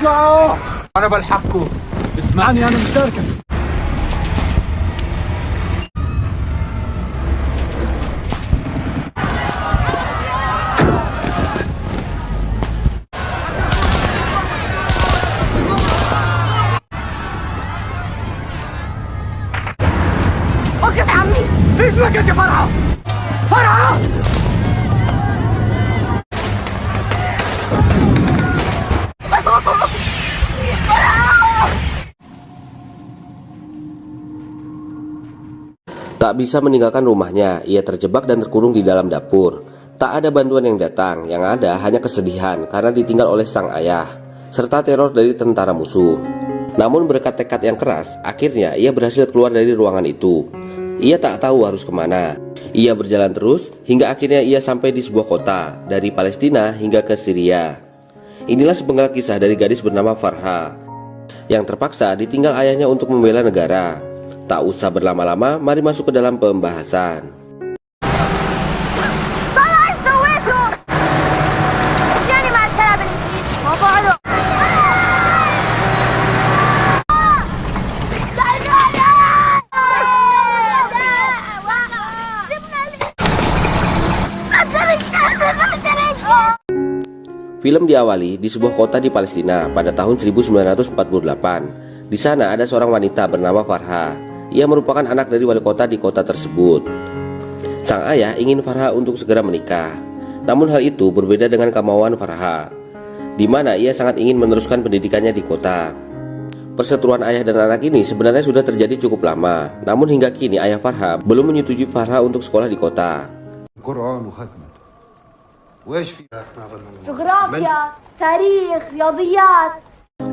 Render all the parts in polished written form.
اطلعوا. أنا بلحقكم. اسمعني أنا مشاركك. وقف عمي. ايش لك يا فرحة؟ فرحة! Tak bisa meninggalkan rumahnya, ia terjebak dan terkurung di dalam dapur. Tak ada bantuan yang datang, yang ada hanya kesedihan karena ditinggal oleh sang ayah, serta teror dari tentara musuh. Namun berkat tekad yang keras, akhirnya ia berhasil keluar dari ruangan itu. Ia tak tahu harus kemana. Ia berjalan terus, hingga akhirnya ia sampai di sebuah kota, dari Palestina hingga ke Syria. Inilah sepenggal kisah dari gadis bernama Farha, yang terpaksa ditinggal ayahnya untuk membela negara. Tak usah berlama-lama, mari masuk ke dalam pembahasan. Film diawali di sebuah kota di Palestina pada tahun 1948. Di sana ada seorang wanita bernama Farha. Ia merupakan anak dari wali kota di kota tersebut. Sang ayah ingin Farha untuk segera menikah. Namun hal itu berbeda dengan kemauan Farha, di mana ia sangat ingin meneruskan pendidikannya di kota. Perseteruan ayah dan anak ini sebenarnya sudah terjadi cukup lama. Namun hingga kini ayah Farha belum menyetujui Farha untuk sekolah di kota. جغرافيا، تاريخ، رياضيات.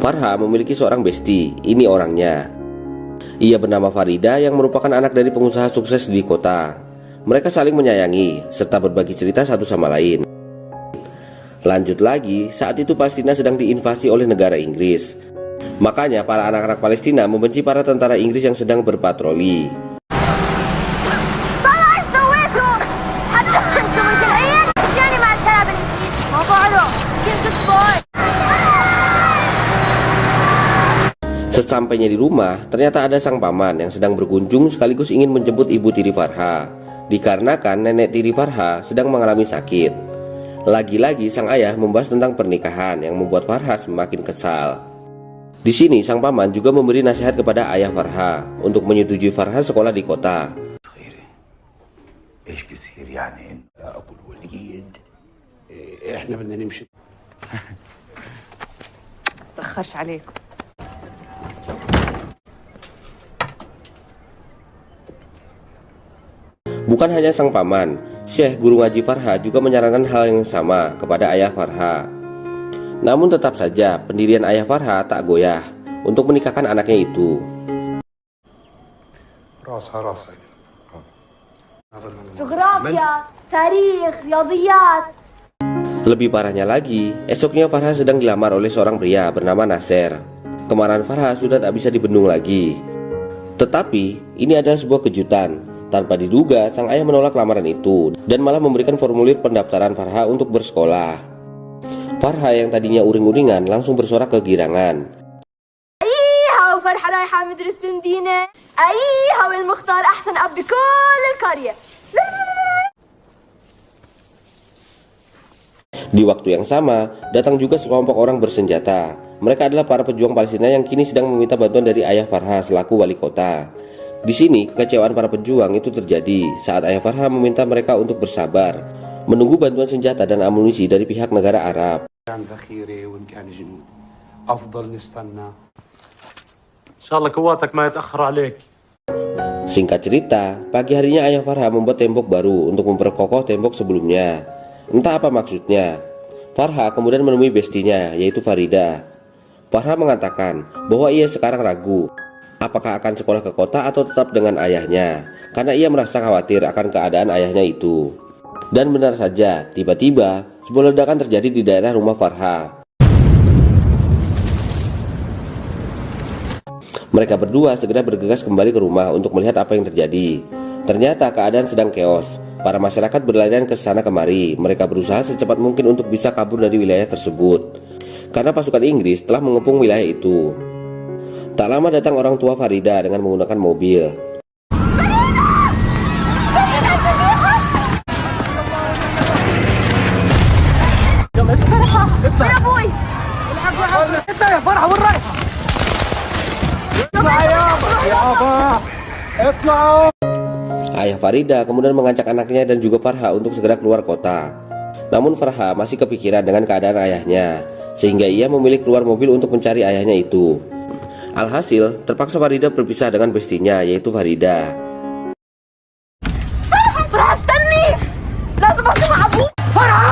Farha memiliki seorang besti, ini orangnya. Ia bernama Farida yang merupakan anak dari pengusaha sukses di kota. Mereka saling menyayangi serta berbagi cerita satu sama lain. Lanjut lagi, saat itu Palestina sedang diinvasi oleh negara Inggris. Makanya para anak-anak Palestina membenci para tentara Inggris yang sedang berpatroli. Sesampainya di rumah, ternyata ada sang paman yang sedang berkunjung sekaligus ingin menjemput ibu tiri Farha, dikarenakan nenek tiri Farha sedang mengalami sakit. Lagi-lagi sang ayah membahas tentang pernikahan yang membuat Farha semakin kesal. Di sini sang paman juga memberi nasihat kepada ayah Farha untuk menyetujui Farha sekolah di kota. Bukan hanya sang paman, Syekh guru ngaji Farha juga menyarankan hal yang sama kepada ayah Farha. Namun tetap saja pendirian ayah Farha tak goyah untuk menikahkan anaknya itu. جغرافيا، تاريخ، رياضيات. Lebih parahnya lagi, esoknya Farha sedang dilamar oleh seorang pria bernama Nasser. Kemarahan Farha sudah tak bisa dibendung lagi. Tetapi ini adalah sebuah kejutan. Tanpa diduga, sang ayah menolak lamaran itu dan malah memberikan formulir pendaftaran Farha untuk bersekolah. Farha yang tadinya uring-uringan langsung bersorak kegirangan. أيها وفرحة رايحة مدرسة المدينة. أيها والمختار أحسن أب بكل القرية. Di waktu yang sama, datang juga sekelompok orang bersenjata. Mereka adalah para pejuang Palestina yang kini sedang meminta bantuan dari ayah Farha selaku wali kota. Di sini, kekecewaan para pejuang itu terjadi saat ayah Farha meminta mereka untuk bersabar, menunggu bantuan senjata dan amunisi dari pihak negara Arab. Singkat cerita, pagi harinya ayah Farha membuat tembok baru untuk memperkokoh tembok sebelumnya. Entah apa maksudnya. Farha kemudian menemui bestinya, yaitu Farida. Farha mengatakan bahwa ia sekarang ragu apakah akan sekolah ke kota atau tetap dengan ayahnya, karena ia merasa khawatir akan keadaan ayahnya itu. Dan benar saja, tiba-tiba sebuah ledakan terjadi di daerah rumah Farha. Mereka berdua segera bergegas kembali ke rumah untuk melihat apa yang terjadi. Ternyata keadaan sedang keos. Para masyarakat berlarian ke sana kemari. Mereka berusaha secepat mungkin untuk bisa kabur dari wilayah tersebut. karena pasukan Inggris telah mengepung wilayah itu. Tak lama datang orang tua Farida dengan menggunakan mobil. يا ابوي انت يا فرحة وين رايح؟ اطلع يابا اطلعوا. Ayah Farida kemudian mengajak anaknya dan juga Farha untuk segera keluar kota. Namun Farha masih kepikiran dengan keadaan ayahnya, sehingga ia memilih keluar mobil untuk mencari ayahnya itu. Alhasil, terpaksa Farida berpisah dengan bestinya, yaitu Farida. فرح استني لازم اطلع مع ابوي فرح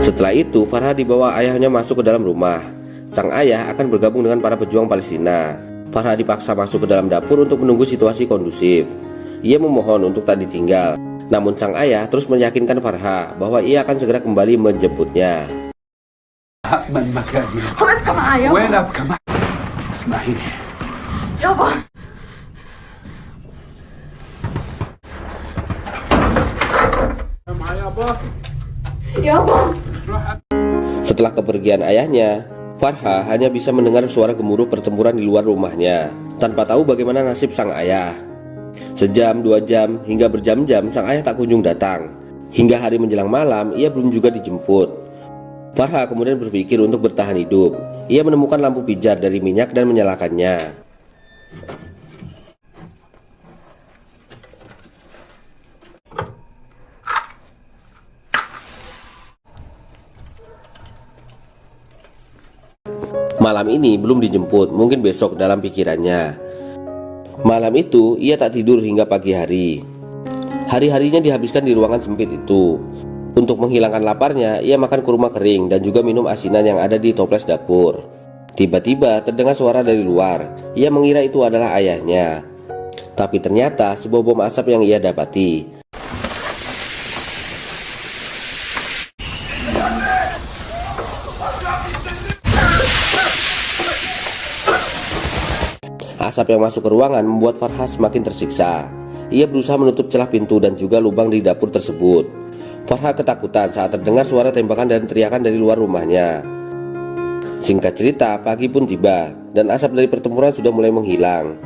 Setelah itu, Farha dibawa ayahnya masuk ke dalam rumah. Sang ayah akan bergabung dengan para pejuang Palestina. Farha dipaksa masuk ke dalam dapur untuk menunggu situasi kondusif. Ia memohon untuk tak ditinggal. Namun sang ayah terus meyakinkan Farha bahwa ia akan segera kembali menjemputnya. من مكاني طب ابقى معايا وين يابا ابقى معك؟ اسمعيني يابا معي يابا يابا Setelah kepergian ayahnya, Farha hanya bisa mendengar suara gemuruh pertempuran di luar rumahnya, tanpa tahu bagaimana nasib sang ayah. Sejam, 2 jam, hingga berjam-jam sang ayah tak kunjung datang. Hingga hari menjelang malam, ia belum juga dijemput. Farha kemudian berpikir untuk bertahan hidup. Ia menemukan lampu pijar dari minyak dan menyalakannya. Malam ini belum dijemput, mungkin besok dalam pikirannya. Malam itu ia tak tidur hingga pagi hari. Hari-harinya dihabiskan di ruangan sempit itu. Untuk menghilangkan laparnya, ia makan kurma kering dan juga minum asinan yang ada di toples dapur. Tiba-tiba terdengar suara dari luar. Ia mengira itu adalah ayahnya. Tapi ternyata sebuah bom asap yang ia dapati. Asap yang masuk ke ruangan membuat Farha semakin tersiksa. Ia berusaha menutup celah pintu dan juga lubang di dapur tersebut. Farha ketakutan saat terdengar suara tembakan dan teriakan dari luar rumahnya. Singkat cerita, pagi pun tiba dan asap dari pertempuran sudah mulai menghilang.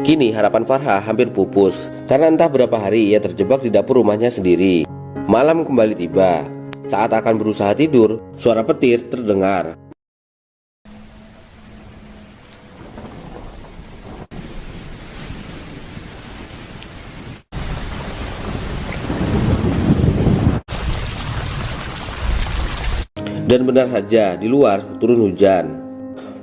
Kini harapan Farha hampir pupus karena entah berapa hari ia terjebak di dapur rumahnya sendiri. Malam kembali tiba. Saat akan berusaha tidur, suara petir terdengar. Dan benar saja, di luar turun hujan.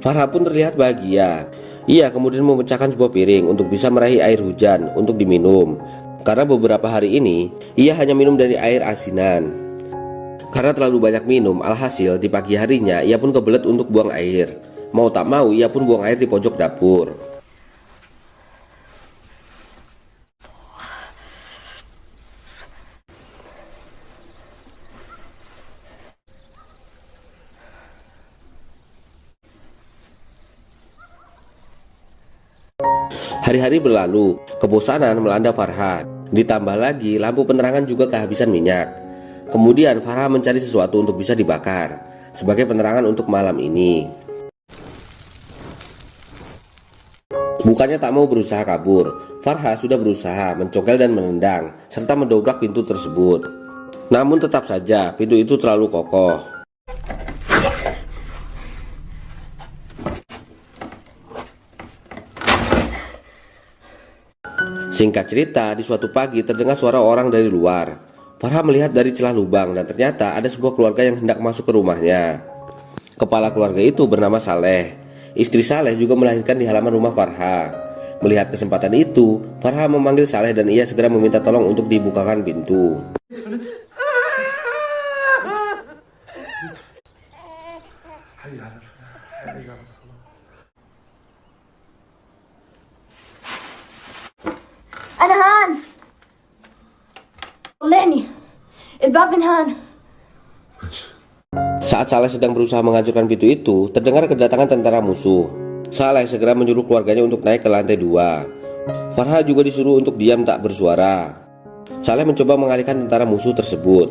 Farha pun terlihat bahagia. Ia kemudian memecahkan sebuah piring untuk bisa meraih air hujan untuk diminum. Karena beberapa hari ini, ia hanya minum dari air asinan. Karena terlalu banyak minum, alhasil di pagi harinya ia pun kebelet untuk buang air. Mau tak mau, ia pun buang air di pojok dapur. Hari-hari berlalu, kebosanan melanda Farha. Ditambah lagi lampu penerangan juga kehabisan minyak. Kemudian Farha mencari sesuatu untuk bisa dibakar sebagai penerangan untuk malam ini. Bukannya tak mau berusaha kabur, Farha sudah berusaha mencongkel dan menendang serta mendobrak pintu tersebut. Namun tetap saja pintu itu terlalu kokoh. Singkat cerita, di suatu pagi terdengar suara orang dari luar. Farha melihat dari celah lubang dan ternyata ada sebuah keluarga yang hendak masuk ke rumahnya. Kepala keluarga itu bernama Saleh. Istri Saleh juga melahirkan di halaman rumah Farha. Melihat kesempatan itu, Farha memanggil Saleh dan ia segera meminta tolong untuk dibukakan pintu. أنا هان طلعني الباب من هان. Saat Saleh sedang berusaha menghancurkan pintu itu, terdengar kedatangan tentara musuh. Saleh segera menyuruh keluarganya untuk naik ke lantai 2. Farha juga disuruh untuk diam tak bersuara. Saleh mencoba mengalihkan tentara musuh tersebut.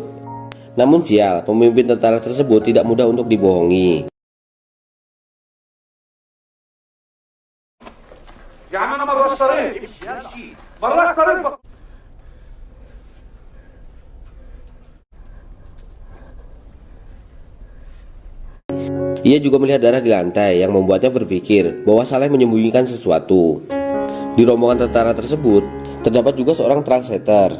Namun sial, pemimpin tentara tersebut tidak mudah untuk dibohongi. يا عم انا مرة اشتريت مرة اشتريت Ia juga melihat darah di lantai yang membuatnya berpikir bahwa Saleh menyembunyikan sesuatu. Di rombongan tentara tersebut terdapat juga seorang translator.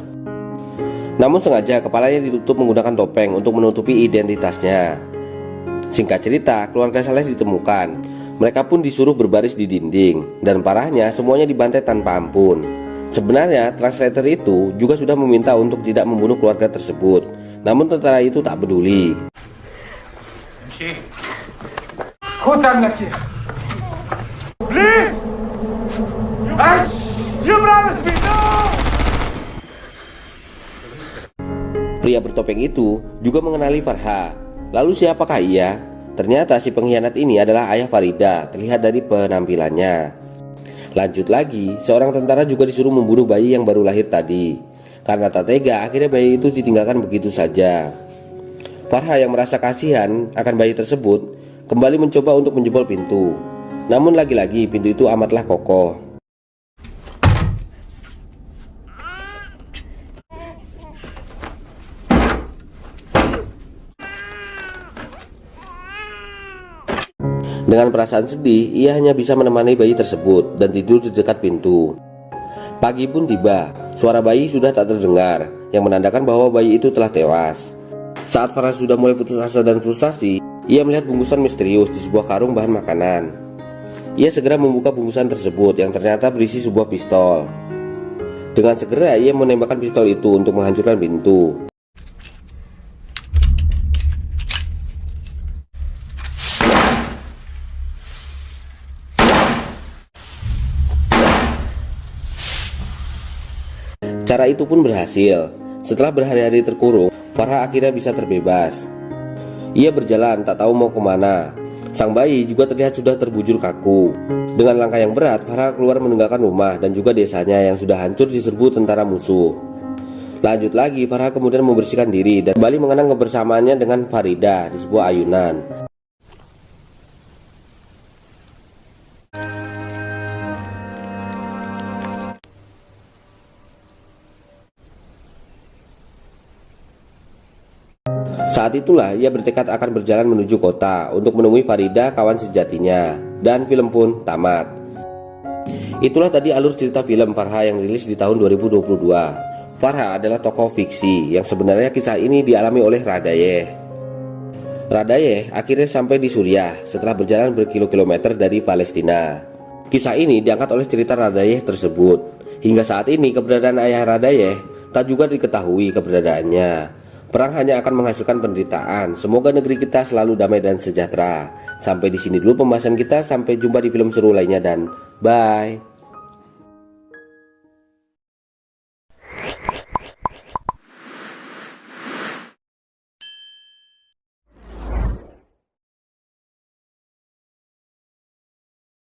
Namun sengaja kepalanya ditutup menggunakan topeng untuk menutupi identitasnya. Singkat cerita, keluarga Saleh ditemukan. Mereka pun disuruh berbaris di dinding, dan parahnya semuanya dibantai tanpa ampun. Sebenarnya translator itu juga sudah meminta untuk tidak membunuh keluarga tersebut. Namun tentara itu tak peduli. خد عنك اياه بليز ايش يبرز بيتو. Pria bertopeng itu juga mengenali Farha. Lalu siapakah ia? Ternyata si pengkhianat ini adalah ayah Farida, terlihat dari penampilannya. Lanjut lagi, seorang tentara juga disuruh membunuh bayi yang baru lahir tadi. Karena tak tega, akhirnya bayi itu ditinggalkan begitu saja. Farha yang merasa kasihan akan bayi tersebut kembali mencoba untuk menjebol pintu. Namun lagi-lagi pintu itu amatlah kokoh. Dengan perasaan sedih, ia hanya bisa menemani bayi tersebut dan tidur di dekat pintu. Pagi pun tiba, suara bayi sudah tak terdengar, yang menandakan bahwa bayi itu telah tewas. Saat Farha sudah mulai putus asa dan frustasi, ia melihat bungkusan misterius di sebuah karung bahan makanan. Ia segera membuka bungkusan tersebut yang ternyata berisi sebuah pistol. Dengan segera ia menembakkan pistol itu untuk menghancurkan pintu. Cara itu pun berhasil. Setelah berhari-hari terkurung, Farha akhirnya bisa terbebas. Ia berjalan tak tahu mau kemana. Sang bayi juga terlihat sudah terbujur kaku. Dengan langkah yang berat, Farha keluar meninggalkan rumah dan juga desanya yang sudah hancur diserbu tentara musuh. Lanjut lagi, Farha kemudian membersihkan diri dan kembali mengenang kebersamaannya dengan Farida di sebuah ayunan. Saat itulah ia bertekad akan berjalan menuju kota untuk menemui Farida, kawan sejatinya. Dan film pun tamat. Itulah tadi alur cerita film Farha yang rilis di tahun 2022. Farha adalah tokoh fiksi yang sebenarnya kisah ini dialami oleh Radayeh. Radayeh akhirnya sampai di Suriah setelah berjalan berkilo-kilometer dari Palestina. Kisah ini diangkat oleh cerita Radayeh tersebut. Hingga saat ini keberadaan ayah Radayeh tak juga diketahui keberadaannya. Perang hanya akan menghasilkan penderitaan. Semoga negeri kita selalu damai dan sejahtera. Sampai di sini dulu pembahasan kita. Sampai jumpa di film seru lainnya dan bye.